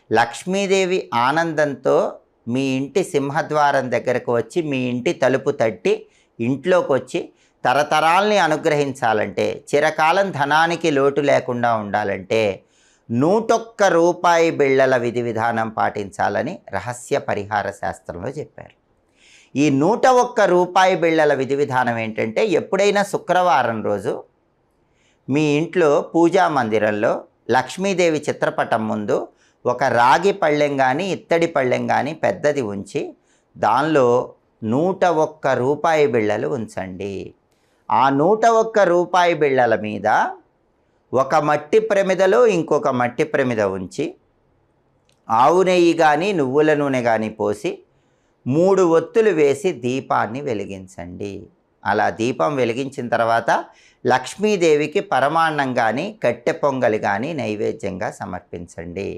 లక్ష్మీదేవి ఆనందంతో మీ ఇంటి సింహద్వారం దగ్గరకు వచ్చి మీ ఇంటి తలుపు తట్టి ఇంట్లోకి వచ్చి తరతరాల్ని అనుగ్రహించాలంటే, చిరకాలం ధనానికి లోటు లేకుండా ఉండాలంటే 101 రూపాయి బిళ్ళల విధి విధానం పాటించాలని రహస్య పరిహార శాస్త్రంలో చెప్పారు. ఈ 101 రూపాయి బిళ్ళల విధి విధానం ఏంటంటే, ఎప్పుడైనా శుక్రవారం రోజు మీ ఇంట్లో పూజా మందిరంలో లక్ష్మీదేవి చిత్రపటం ముందు ఒక రాగి పళ్ళెం కానీ ఇత్తడి పళ్ళెం కానీ పెద్దది ఉంచి దానిలో 101 రూపాయి బిళ్ళలు ఉంచండి. ఆ 101 రూపాయి బిళ్ళల మీద ఒక మట్టి ప్రమిదలో ఇంకొక మట్టి ప్రమిద ఉంచి ఆవు నెయ్యి కానీ నువ్వుల నూనె కానీ పోసి 3 ఒత్తులు వేసి దీపాన్ని వెలిగించండి. అలా దీపం వెలిగించిన తర్వాత లక్ష్మీదేవికి పరమాన్నం కానీ కట్టె పొంగలి కానీ నైవేద్యంగా సమర్పించండి.